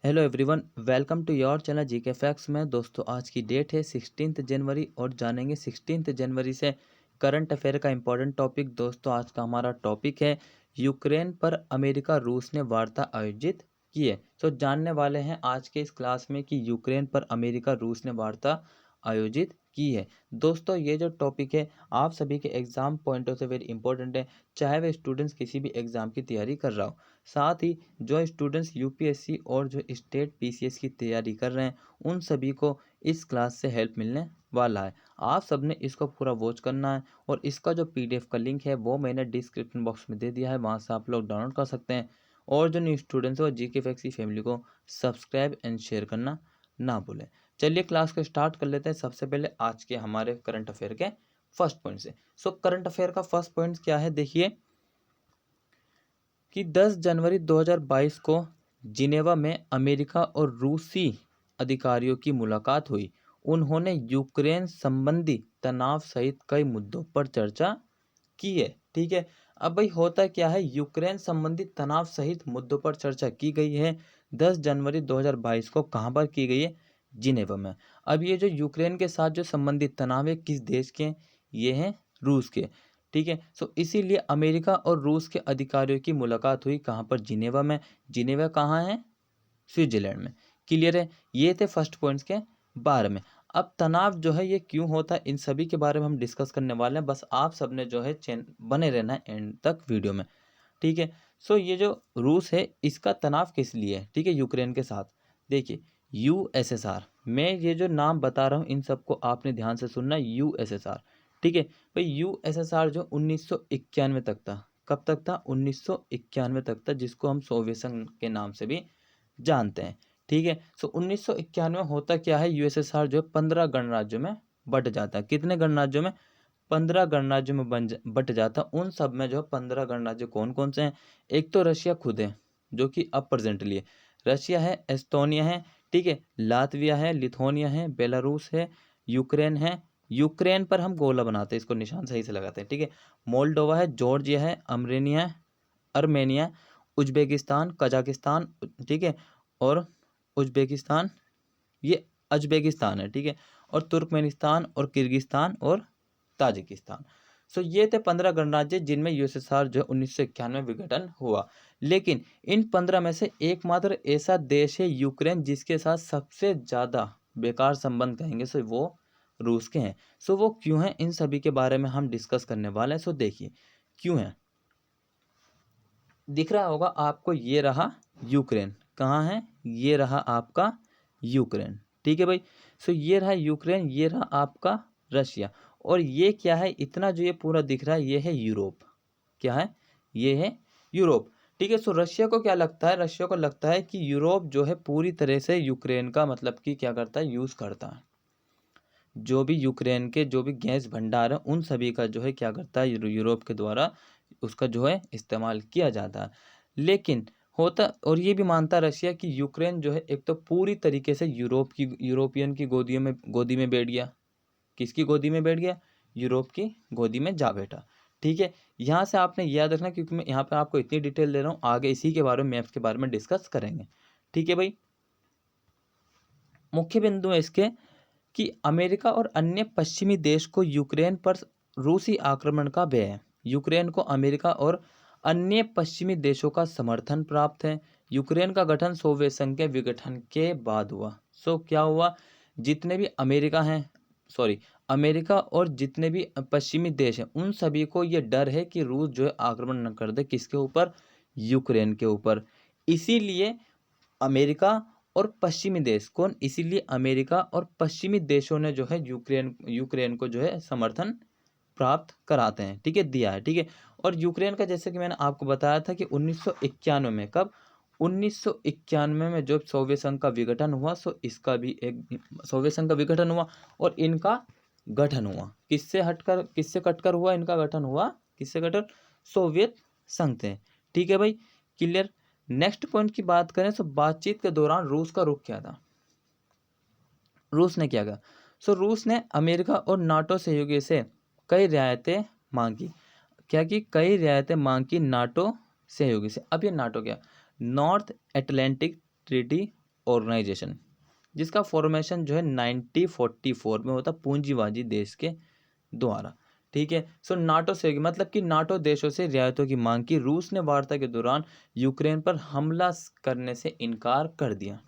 Hello everyone, welcome to your channel GK facts में। दोस्तों आज की डेट है 16 जनवरी और जानेंगे 16 जनवरी से करंट अफेयर का इंपॉर्टेंट टॉपिक। दोस्तों आज का हमारा टॉपिक है यूक्रेन पर अमेरिका रूस ने वार्ता आयोजित की है। जानने वाले हैं आज के इस क्लास में कि यूक्रेन पर अमेरिका रूस ने वार्ता आयोजित की है। दोस्तों ये जो टॉपिक है आप सभी के एग्जाम पॉइंट ऑफ से वेरी इंपॉर्टेंट है, चाहे वे स्टूडेंट्स किसी भी एग्जाम की तैयारी कर रहा हो। साथ ही जो स्टूडेंट्स यूपीएससी और जो स्टेट पीसीएस की तैयारी कर रहे हैं उन सभी को इस क्लास से हेल्प मिलने वाला है। आप सबने इसको पूरा वॉच करना है और इसका जो पीडीएफ का लिंक है वो मैंने डिस्क्रिप्शन बॉक्स में दे दिया है, वहाँ से आप लोग डाउनलोड कर सकते हैं। और जो न्यू स्टूडेंट्स है वो जीके फैक्ट्स की फैमिली को सब्सक्राइब एंड शेयर करना ना भूलें। चलिए क्लास को स्टार्ट कर लेते हैं। सबसे पहले आज के हमारे करंट अफेयर के फर्स्ट पॉइंट से। करंट अफेयर का फर्स्ट पॉइंट क्या है, देखिए कि 10 जनवरी 2022 को जिनेवा में अमेरिका और रूसी अधिकारियों की मुलाकात हुई। उन्होंने यूक्रेन संबंधी तनाव सहित कई मुद्दों पर चर्चा की है। ठीक है, अब भाई होता क्या है, यूक्रेन संबंधी तनाव सहित मुद्दों पर चर्चा की गई है 10 जनवरी 2022 को। कहाँ पर की गई है? जिनेवा में। अब ये जो यूक्रेन के साथ जो संबंधित तनाव है किस देश के हैं? ये हैं रूस के। ठीक है, इसीलिए अमेरिका और रूस के अधिकारियों की मुलाकात हुई। कहाँ पर? जिनेवा में। जिनेवा कहाँ है? स्विट्जरलैंड में। क्लियर है, ये थे फर्स्ट पॉइंट्स के बारे में। अब तनाव जो है ये क्यों होता है इन सभी के बारे में हम डिस्कस करने वाले हैं। बस आप सबने जो है चैन बने रहना है एंड तक वीडियो में। ठीक है, ये जो रूस है इसका तनाव किस लिए है? ठीक है, यूक्रेन के साथ। देखिए यूएसएसआर, मैं ये जो नाम बता रहा हूँ इन सबको आपने ध्यान से सुनना। यूएसएसआर, ठीक है भाई। यूएसएसआर जो 1991 तक था। कब तक था? 1991 तक था, जिसको हम सोवियत संघ के नाम से भी जानते हैं। ठीक है, 1991 में होता क्या है, यूएसएसआर जो 15 गणराज्यों में बट जाता है। कितने गणराज्यों में? 15 गणराज्यों में बट जाता। उन सब में जो 15 गणराज्य कौन कौन से हैं? एक तो रशिया खुद है जो कि अब प्रेजेंटली है। रशिया है, एस्टोनिया है, ठीक है, लातविया है, लिथुआनिया है, बेलारूस है, यूक्रेन है। यूक्रेन पर हम गोला बनाते हैं, इसको निशान सही से लगाते हैं। ठीक है, मोल्डोवा है, जॉर्जिया है, अर्मेनिया है, अर्मेनिया, उज्बेकिस्तान, कजाकिस्तान, ठीक है, और उज्बेकिस्तान, ये अजबेकिस्तान है। ठीक है, और तुर्कमेनिस्तान और किर्गिस्तान और ताजिकिस्तान। ये थे 15 गणराज्य जिनमें यूएसएसआर जो 1991 में विघटन हुआ। लेकिन इन 15 में से एकमात्र ऐसा देश है यूक्रेन जिसके साथ सबसे ज़्यादा बेकार संबंध कहेंगे वो रूस के हैं। वो क्यों हैं, इन सभी के बारे में हम डिस्कस करने वाले हैं। देखिए क्यों है, दिख रहा होगा आपको, ये रहा यूक्रेन। कहाँ है? ये रहा आपका यूक्रेन। ठीक है भाई, ये रहा यूक्रेन, ये रहा आपका रशिया, और ये क्या है, इतना जो ये पूरा दिख रहा है ये है यूरोप। क्या है? ये है यूरोप। ठीक है, रशिया को क्या लगता है? रशिया को लगता है कि यूरोप जो है पूरी तरह से यूक्रेन का मतलब कि क्या करता है, यूज़ करता है। जो भी यूक्रेन के जो भी गैस भंडार है उन सभी का जो है क्या करता है, यूरोप के द्वारा उसका जो है इस्तेमाल किया जाता है। लेकिन होता, और ये भी मानता रशिया कि यूक्रेन जो है एक तो पूरी तरीके से यूरोपियन की गोदी में बैठ गया। किसकी गोदी में बैठ गया? यूरोप की गोदी में जा बैठा। ठीक है, यहाँ से आपने याद रखना क्योंकि मैं यहाँ पर आपको इतनी डिटेल दे रहा हूँ, आगे इसी के बारे में मैप्स के बारे में डिस्कस करेंगे। ठीक है भाई, मुख्य बिंदु है इसके कि अमेरिका और अन्य पश्चिमी देश को यूक्रेन पर रूसी आक्रमण का भय है। यूक्रेन को अमेरिका और अन्य पश्चिमी देशों का समर्थन प्राप्त है। यूक्रेन का गठन सोवियत संघ के विघटन के बाद हुआ। क्या हुआ, जितने भी अमेरिका और जितने भी पश्चिमी देश हैं उन सभी को ये डर है कि रूस जो है आक्रमण न कर दे। किसके ऊपर? यूक्रेन के ऊपर। इसीलिए अमेरिका और पश्चिमी देश कौन? इसीलिए अमेरिका और पश्चिमी देशों ने जो है यूक्रेन को जो है समर्थन प्राप्त कराते हैं। ठीक है, दिया है। ठीक है, और यूक्रेन का जैसे कि मैंने आपको बताया था कि 1991 में, कब? 1991 में जब सोवियत संघ का विघटन हुआ, इसका भी एक सोवियत संघ का विघटन हुआ और इनका गठन हुआ। किससे कटकर हुआ इनका गठन हुआ? किससे कटकर? सोवियत संघ थे। ठीक है भाई, क्लियर। नेक्स्ट पॉइंट की बात करें बातचीत के दौरान रूस का रुख क्या था? रूस ने क्या कहा? रूस ने अमेरिका और नाटो सहयोगी से कई रियायतें मांगी। क्या की? कई रियायतें मांगी नाटो सहयोगी से। अब ये नाटो क्या? नॉर्थ अटलांटिक ट्रीटी ऑर्गेनाइजेशन, जिसका फॉर्मेशन जो है 1944 में होता पूंजीवादी देश के द्वारा। ठीक है। सो नाटो से मतलब कि नाटो देशों से रियायतों की मांग की। रूस ने वार्ता के दौरान यूक्रेन पर हमला करने से इनकार कर दिया।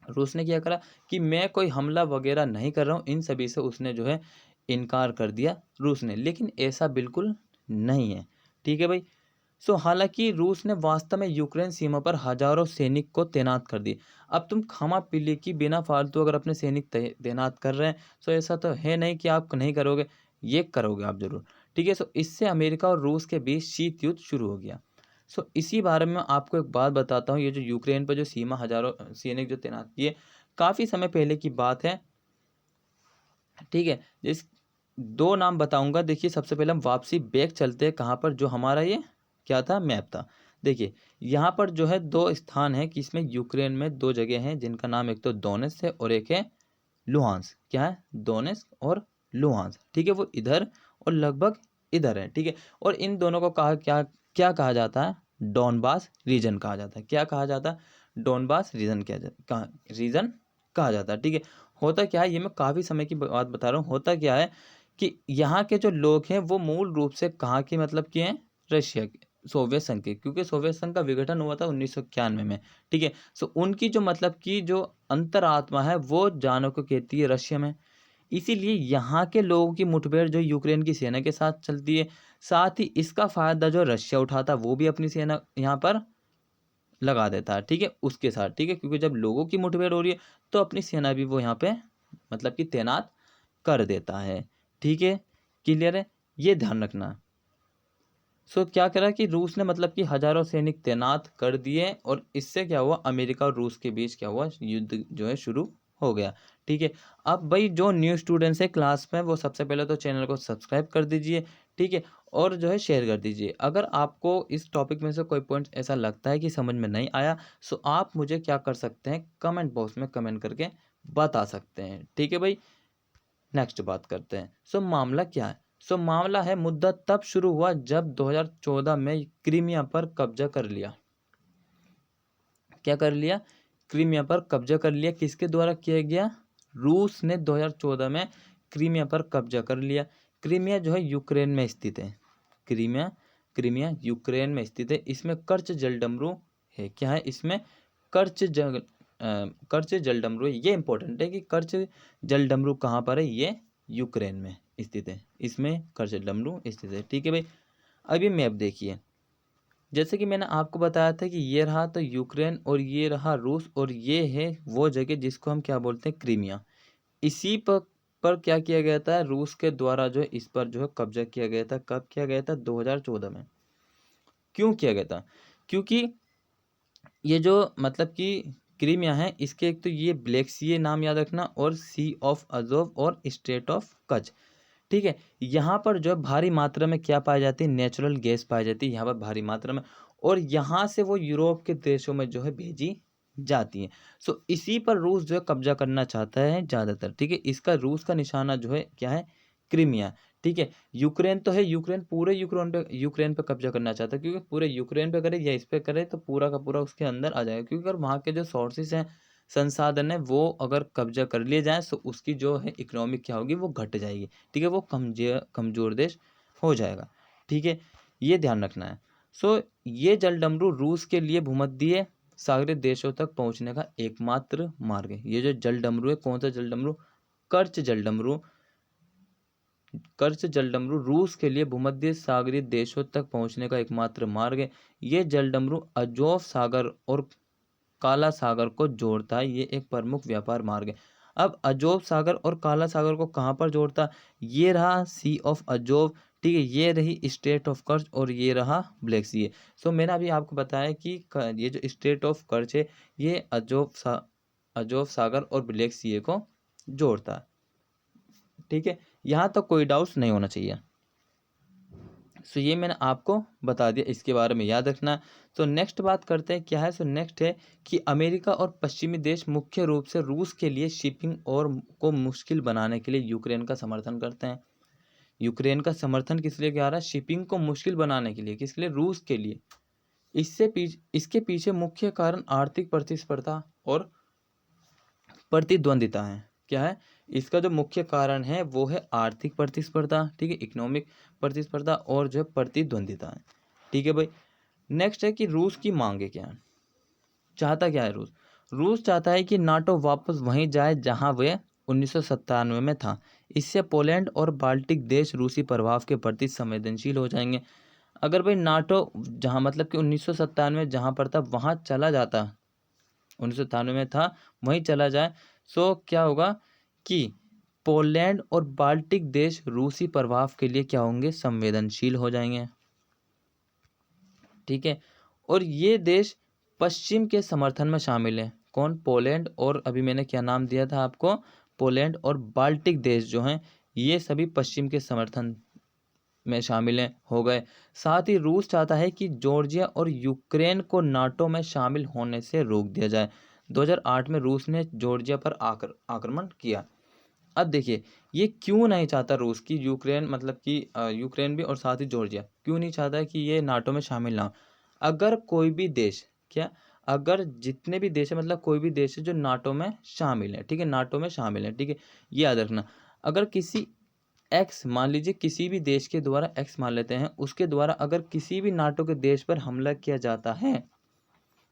रूस ने क्या करा कि मैं कोई हमला वगैरह नहीं कर रहा हूँ, इन सभी से उसने जो है इनकार कर दिया रूस ने। लेकिन ऐसा बिल्कुल नहीं है। ठीक है भाई। सो हालांकि रूस ने वास्तव में यूक्रेन सीमा पर हजारों सैनिक को तैनात कर दिए। अब तुम खामा पीली की बिना फालतू अगर अपने सैनिक तैनात कर रहे हैं, सो ऐसा तो है नहीं कि आप नहीं करोगे, ये करोगे आप जरूर। ठीक है। सो इससे अमेरिका और रूस के बीच शीत युद्ध शुरू हो गया। सो इसी बारे में आपको एक बात बताता हूँ। ये जो यूक्रेन पर जो सीमा हजारों सैनिक जो तैनात किए, काफ़ी समय पहले की बात है। ठीक है। जिस दो नाम बताऊंगा। देखिए सबसे पहले हम वापसी बैक चलते हैं, कहाँ पर जो हमारा ये क्या था, मैप था। देखिए यहाँ पर जो है दो स्थान है कि इसमें यूक्रेन में दो जगह हैं जिनका नाम एक तो दोनेत्स्क है और एक है लुहांस्क। क्या है, दोनेत्स्क और लुहांस्क। ठीक है। वो इधर और लगभग इधर है। ठीक है। और इन दोनों को कहा क्या क्या कहा जाता है, डॉनबास रीजन कहा जाता है। क्या कहा जाता है, डॉनबास रीजन रीजन कहा जाता है। ठीक है। होता क्या है, ये मैं काफ़ी समय की बात बता रहा हूँ। होता क्या है कि यहाँ के जो लोग हैं वो मूल रूप से कहाँ के मतलब के हैं, रशिया के, सोवियत संघ के, क्योंकि सोवियत संघ का विघटन हुआ था 1991 में। ठीक है। सो उनकी जो मतलब की जो अंतरात्मा है वो जानो को कहती है रशिया में। इसीलिए यहाँ के लोगों की मुठभेड़ जो यूक्रेन की सेना के साथ चलती है, साथ ही इसका फायदा जो रशिया उठाता है वो भी अपनी सेना यहाँ पर लगा देता है। ठीक है, उसके साथ। ठीक है। क्योंकि जब लोगों की मुठभेड़ हो रही है तो अपनी सेना भी वो यहाँ पे मतलब कि तैनात कर देता है। ठीक है, क्लियर है, ये ध्यान रखना। सो क्या करा कि रूस ने मतलब कि हजारों सैनिक तैनात कर दिए और इससे क्या हुआ, अमेरिका और रूस के बीच क्या हुआ, युद्ध जो है शुरू हो गया। ठीक है। अब भाई जो न्यू स्टूडेंट्स है क्लास में, वो सबसे पहले तो चैनल को सब्सक्राइब कर दीजिए। ठीक है। और जो है शेयर कर दीजिए। अगर आपको इस टॉपिक में से कोई पॉइंट ऐसा लगता है कि समझ में नहीं आया, सो आप मुझे क्या कर सकते हैं, कमेंट बॉक्स में कमेंट करके बता सकते हैं। ठीक है भाई। नेक्स्ट बात करते हैं। सो मामला क्या है। सो मामला है, मुद्दा तब शुरू हुआ जब 2014 में क्रीमिया पर कब्जा कर लिया। क्या कर लिया, क्रीमिया पर कब्जा कर लिया। किसके द्वारा किया गया, रूस ने 2014 में क्रीमिया पर कब्जा कर लिया। क्रीमिया जो है यूक्रेन में स्थित है। क्रीमिया क्रीमिया यूक्रेन में स्थित है। इसमें कर्च जलडमरू है। क्या है इसमें, कर्च जल कर्च जलडमरू है। ये इंपॉर्टेंट है कि कर्च जलडमरू कहाँ पर है, ये यूक्रेन में स्थित है। इसमें कर्च जलडमरू स्थित है। ठीक है भाई। अब ये मैप देखिए। जैसे कि मैंने आपको बताया था कि ये रहा तो यूक्रेन और ये रहा रूस और ये है वो जगह जिसको हम क्या बोलते हैं, क्रीमिया। इसी पर क्या किया गया था, रूस के द्वारा जो है इस पर जो है कब्जा किया गया था। कब किया गया था, 2014 में। क्यों किया गया था, क्योंकि ये जो मतलब कि क्रीमिया है, इसके एक तो ये ब्लैक सी नाम याद रखना, और सी ऑफ अजोव और स्टेट ऑफ कच। ठीक है। यहाँ पर जो है भारी मात्रा में क्या पाई जाती है, नेचुरल गैस पाई जाती है यहाँ पर भारी मात्रा में, और यहाँ से वो यूरोप के देशों में जो है भेजी जाती है। सो इसी पर रूस जो है कब्जा करना चाहता है ज़्यादातर। ठीक है। इसका रूस का निशाना जो है क्या है, क्रीमिया। ठीक है। यूक्रेन तो है, यूक्रेन पूरे यूक्रेन पे कब्जा करना चाहता है, क्योंकि पूरे यूक्रेन पे करे या इस पे करे तो पूरा का पूरा उसके अंदर आ जाएगा। क्योंकि अगर वहाँ के जो सोर्सेज हैं, संसाधन है, वो अगर कब्जा कर लिए जाए तो उसकी जो है इकोनॉमिक क्या होगी, वो घट जाएगी। ठीक है। वो कमजोर देश हो जाएगा। ठीक है, ये ध्यान रखना है। सो ये जलडमरू रूस के लिए भूमध्य सागरीय देशों तक पहुंचने का एकमात्र मार्ग है। ये जो जलडमरू है, कौन सा जलडमरू, कर्च जलडमरू। कर्च जलडमरू रूस के लिए भूमध्य सागरीय देशों तक पहुंचने का एकमात्र मार्ग है। ये जलडमरू अजोव सागर और काला सागर को जोड़ता है। ये एक प्रमुख व्यापार मार्ग है। अब अजोव सागर और काला सागर को कहाँ पर जोड़ता है, ये रहा सी ऑफ अजोव। ठीक है, ये रही स्टेट ऑफ कर्च और ये रहा ब्लैक सी है। सो मैंने अभी आपको बताया कि ये जो स्टेट ऑफ कर्च है, ये अजोव सागर और ब्लैक सी को जोड़ता है। ठीक है, यहाँ तक कोई डाउट्स नहीं होना चाहिए। सो ये मैंने आपको बता दिया, इसके बारे में याद रखना। तो नेक्स्ट बात करते हैं, क्या है, सो नेक्स्ट है कि अमेरिका और पश्चिमी देश मुख्य रूप से रूस के लिए शिपिंग और को मुश्किल बनाने के लिए यूक्रेन का समर्थन करते हैं। यूक्रेन का समर्थन किस लिए किया रहा है, शिपिंग को मुश्किल बनाने के लिए, किसके लिए, रूस के लिए। इसके पीछे मुख्य कारण आर्थिक प्रतिस्पर्धा और प्रतिद्वंदिता है। क्या है इसका जो मुख्य कारण है वो है आर्थिक प्रतिस्पर्धा, ठीक है, इकोनॉमिक प्रतिस्पर्धा और जो है प्रतिद्वंदिता है, ठीक है भाई। नेक्स्ट है कि रूस की मांगे क्या है, चाहता क्या है रूस। रूस चाहता है कि नाटो वापस वहीं जाए जहां वे 1997 में था। इससे पोलैंड और बाल्टिक देश रूसी प्रभाव के प्रति संवेदनशील हो जाएंगे। अगर भाई नाटो जहां मतलब कि 1997 में जहां पर था वहां चला जाता, 1997 में था वहीं चला जाए, सो क्या होगा कि पोलैंड और बाल्टिक देश रूसी प्रभाव के लिए क्या होंगे, संवेदनशील हो जाएंगे, ठीक है। और ये देश पश्चिम के समर्थन में शामिल है। कौन, पोलैंड और अभी मैंने क्या नाम दिया था आपको, पोलैंड और बाल्टिक देश जो हैं ये सभी पश्चिम के समर्थन में शामिल हैं, हो गए। साथ ही रूस चाहता है कि जॉर्जिया और यूक्रेन को नाटो में शामिल होने से रोक दिया जाए। 2008 में रूस ने जॉर्जिया पर आक्रमण किया। अब देखिए ये क्यों नहीं चाहता रूस की यूक्रेन मतलब कि यूक्रेन भी और साथ ही जॉर्जिया क्यों नहीं चाहता है कि ये नाटो में शामिल ना हो। अगर कोई भी देश क्या, अगर जितने भी देश है मतलब कोई भी देश है जो नाटो में शामिल है, ठीक है, नाटो में शामिल है, ठीक है, ये याद रखना। अगर किसी एक्स, मान लीजिए किसी भी देश के द्वारा, एक्स मान लेते हैं, उसके द्वारा अगर किसी भी नाटो के देश पर हमला किया जाता है,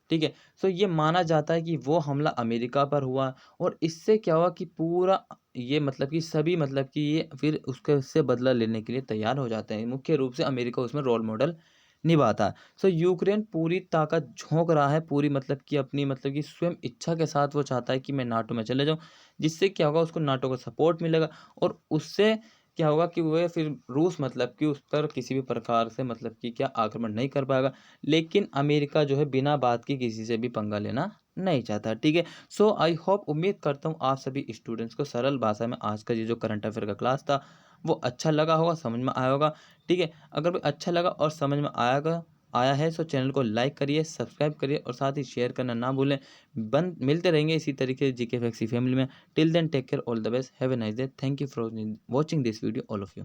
ठीक है, तो ये माना जाता है कि वो हमला अमेरिका पर हुआ। और इससे क्या हुआ कि पूरा ये मतलब कि सभी मतलब कि ये फिर उसके उससे बदला लेने के लिए तैयार हो जाते हैं। मुख्य रूप से अमेरिका उसमें रोल मॉडल निभाता है। सो यूक्रेन पूरी ताकत झोंक रहा है, पूरी मतलब कि अपनी मतलब कि स्वयं इच्छा के साथ वो चाहता है कि मैं नाटो में चले जाऊं, जिससे क्या होगा उसको नाटो का सपोर्ट मिलेगा और उससे क्या होगा कि वह फिर रूस मतलब कि उस पर किसी भी प्रकार से मतलब कि क्या आक्रमण नहीं कर पाएगा। लेकिन अमेरिका जो है बिना बात की किसी से भी पंगा लेना नहीं चाहता, ठीक है। सो आई होप, उम्मीद करता हूँ आप सभी स्टूडेंट्स को सरल भाषा में आज का ये जो करंट अफेयर का क्लास था वो अच्छा लगा होगा, समझ में आया होगा, ठीक है। अगर भी अच्छा लगा और समझ में आया है तो चैनल को लाइक करिए, सब्सक्राइब करिए और साथ ही शेयर करना ना भूलें। मिलते रहेंगे इसी तरीके जीके फैक्सी फैमिली में। Till then take care, all the best, have a nice day, thank you for watching this video all of you.